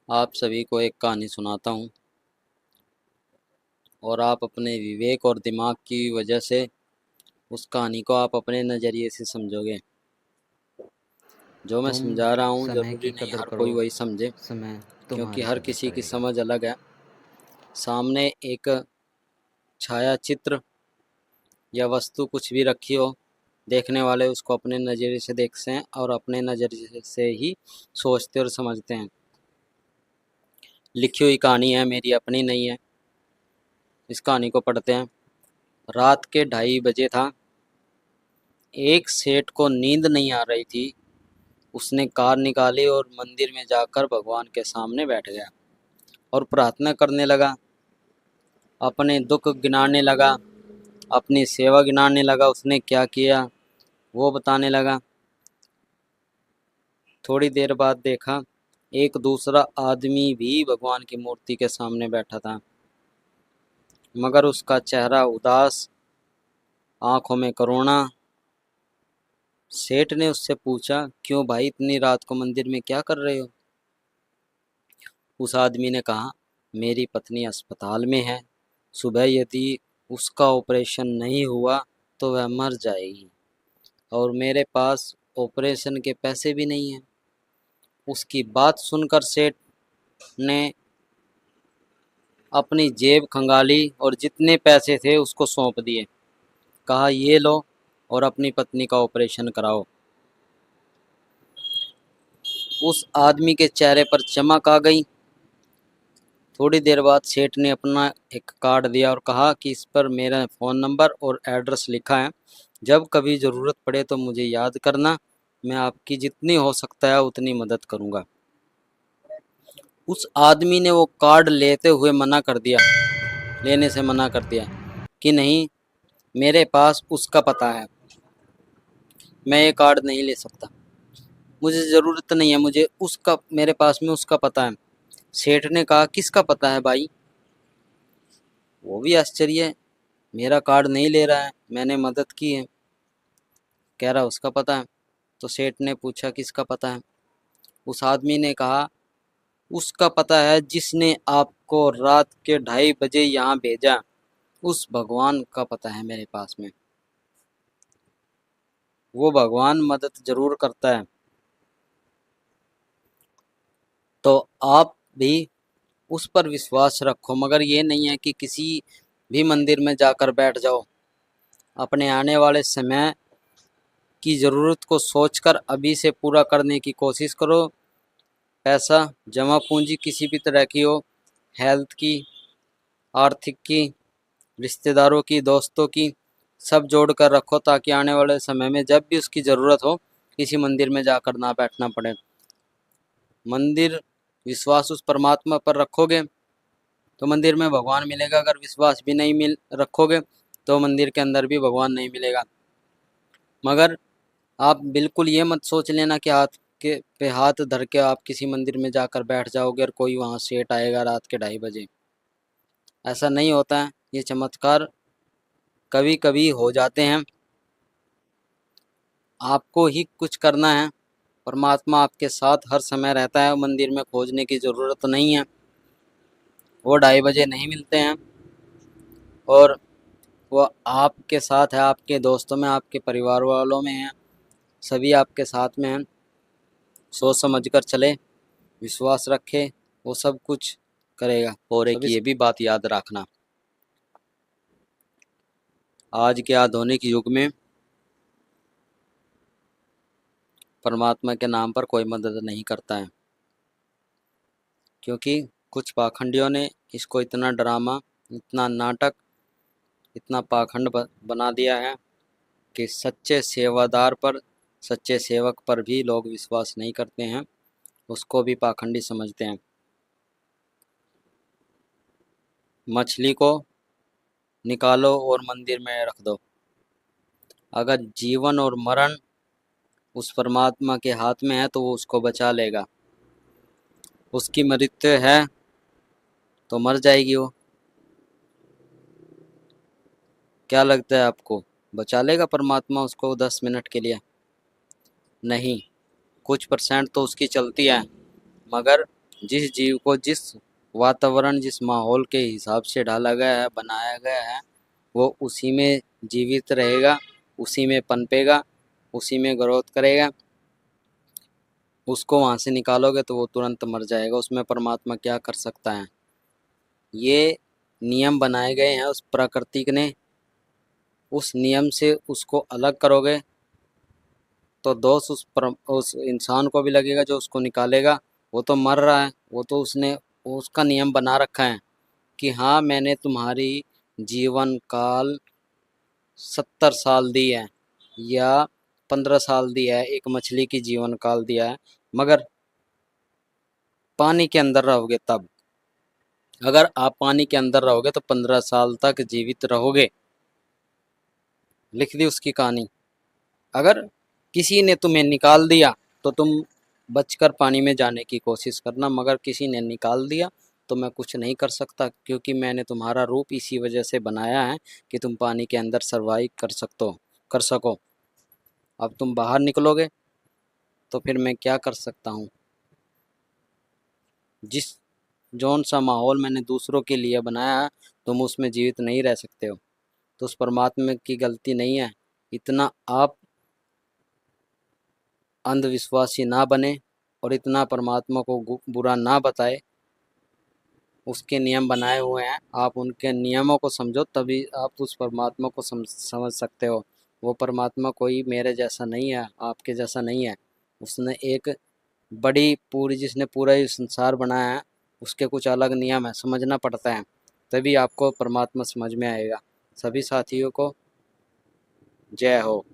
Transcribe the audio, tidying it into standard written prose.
आप सभी को एक कहानी सुनाता हूँ और आप अपने विवेक और दिमाग की वजह से उस कहानी को आप अपने नज़रिए से समझोगे। जो मैं तुम समझा रहा हूँ समय ज़रूरी की नहीं कदर हर कोई करो, वही समझे, समय क्योंकि तुम्हारी हर कदर किसी की करेगा। समझ अलग है। सामने एक छाया चित्र या वस्तु कुछ भी रखी हो, देखने वाले उसको अपने नज़रिए से देखते हैं और अपने नज़रिए से ही सोचते और समझते हैं। लिखी हुई कहानी है, मेरी अपनी नहीं है। इस कहानी को पढ़ते हैं। रात के 2:30 बजे था। एक सेठ को नींद नहीं आ रही थी। उसने कार निकाली और मंदिर में जाकर भगवान के सामने बैठ गया और प्रार्थना करने लगा। अपने दुख गिनाने लगा, अपनी सेवा गिनाने लगा, उसने क्या किया वो बताने लगा। थोड़ी देर बाद देखा, एक दूसरा आदमी भी भगवान की मूर्ति के सामने बैठा था, मगर उसका चेहरा उदास, आंखों में करुणा। सेठ ने उससे पूछा, क्यों भाई, इतनी रात को मंदिर में क्या कर रहे हो? उस आदमी ने कहा, मेरी पत्नी अस्पताल में है। सुबह यदि उसका ऑपरेशन नहीं हुआ तो वह मर जाएगी, और मेरे पास ऑपरेशन के पैसे भी नहीं हैं। उसकी बात सुनकर सेठ ने अपनी जेब खंगाली और जितने पैसे थे उसको सौंप दिए। कहा, ये लो और अपनी पत्नी का ऑपरेशन कराओ। उस आदमी के चेहरे पर चमक आ गई। थोड़ी देर बाद सेठ ने अपना एक कार्ड दिया और कहा कि इस पर मेरा फ़ोन नंबर और एड्रेस लिखा है। जब कभी ज़रूरत पड़े तो मुझे याद करना। मैं आपकी जितनी हो सकता है उतनी मदद करूंगा। उस आदमी ने वो कार्ड लेते हुए मना कर दिया, लेने से मना कर दिया कि नहीं, मेरे पास उसका पता है, मैं ये कार्ड नहीं ले सकता। मुझे ज़रूरत नहीं है, मुझे उसका, मेरे पास में उसका पता है। सेठ ने कहा, किसका पता है भाई? वो भी आश्चर्य, मेरा कार्ड नहीं ले रहा है, मैंने मदद की है, कह रहा उसका पता है। तो सेठ ने पूछा, किसका पता है? उस आदमी ने कहा, उसका पता है जिसने आपको रात के 2:30 बजे यहाँ भेजा, उस भगवान का पता है मेरे पास में। वो भगवान मदद जरूर करता है। तो आप भी उस पर विश्वास रखो, मगर ये नहीं है कि किसी भी मंदिर में जाकर बैठ जाओ। अपने आने वाले समय की ज़रूरत को सोचकर अभी से पूरा करने की कोशिश करो। पैसा, जमा पूंजी किसी भी तरह की हो, हेल्थ की, आर्थिक की, रिश्तेदारों की, दोस्तों की, सब जोड़ कर रखो ताकि आने वाले समय में जब भी उसकी ज़रूरत हो किसी मंदिर में जाकर ना बैठना पड़े। मंदिर, विश्वास उस परमात्मा पर रखोगे तो मंदिर में भगवान मिलेगा। अगर विश्वास भी नहीं मिल रखोगे तो मंदिर के अंदर भी भगवान नहीं मिलेगा। मगर आप बिल्कुल ये मत सोच लेना कि हाथ के पे हाथ धर के आप किसी मंदिर में जाकर बैठ जाओगे और कोई वहाँ सेठ आएगा रात के 2:30 बजे। ऐसा नहीं होता है। ये चमत्कार कभी कभी हो जाते हैं। आपको ही कुछ करना है। परमात्मा आपके साथ हर समय रहता है, मंदिर में खोजने की ज़रूरत नहीं है। वो 2:30 बजे नहीं मिलते हैं, और वो आपके साथ है, आपके दोस्तों में, आपके परिवार वालों में है, सभी आपके साथ में हैं। सोच समझ कर चले, विश्वास रखे, वो सब कुछ करेगा। और एक ये भी बात याद रखना, आज के आधुनिक युग में परमात्मा के नाम पर कोई मदद नहीं करता है, क्योंकि कुछ पाखंडियों ने इसको इतना ड्रामा, इतना नाटक, इतना पाखंड बना दिया है कि सच्चे सेवादार पर, सच्चे सेवक पर भी लोग विश्वास नहीं करते हैं, उसको भी पाखंडी समझते हैं। मछली को निकालो और मंदिर में रख दो, अगर जीवन और मरण उस परमात्मा के हाथ में है तो वो उसको बचा लेगा। उसकी मृत्यु है तो मर जाएगी वो। क्या लगता है आपको, बचा लेगा परमात्मा उसको 10 मिनट के लिए? नहीं, कुछ परसेंट तो उसकी चलती है, मगर जिस जीव को जिस वातावरण जिस माहौल के हिसाब से ढाला गया है बनाया गया है वो उसी में जीवित रहेगा, उसी में पनपेगा, उसी में ग्रोथ करेगा। उसको वहाँ से निकालोगे तो वो तुरंत मर जाएगा। उसमें परमात्मा क्या कर सकता है? ये नियम बनाए गए हैं उस प्राकृतिक ने। उस नियम से उसको अलग करोगे तो दोष उस इंसान को भी लगेगा जो उसको निकालेगा। वो तो मर रहा है, वो तो उसने उसका नियम बना रखा है कि हाँ मैंने तुम्हारी जीवन काल 70 साल दी है या 15 साल दिया है, एक मछली की जीवन काल दिया है, मगर पानी के अंदर रहोगे तब। अगर आप पानी के अंदर रहोगे तो 15 साल तक जीवित रहोगे। लिख दी उसकी कहानी। अगर किसी ने तुम्हें निकाल दिया तो तुम बचकर पानी में जाने की कोशिश करना, मगर किसी ने निकाल दिया तो मैं कुछ नहीं कर सकता, क्योंकि मैंने तुम्हारा रूप इसी वजह से बनाया है कि तुम पानी के अंदर सर्वाइव कर सको। अब तुम बाहर निकलोगे तो फिर मैं क्या कर सकता हूँ? जिस जौन सा माहौल मैंने दूसरों के लिए बनाया है तुम उसमें जीवित नहीं रह सकते हो। तो उस परमात्मा की गलती नहीं है। इतना आप अंधविश्वासी ना बने और इतना परमात्मा को बुरा ना बताए। उसके नियम बनाए हुए हैं, आप उनके नियमों को समझो तभी आप उस परमात्मा को समझ सकते हो। वो परमात्मा कोई मेरे जैसा नहीं है, आपके जैसा नहीं है। उसने एक बड़ी पूरी जिसने पूरा ही संसार बनाया है उसके कुछ अलग नियम है, समझना पड़ता है, तभी आपको परमात्मा समझ में आएगा। सभी साथियों को जय हो।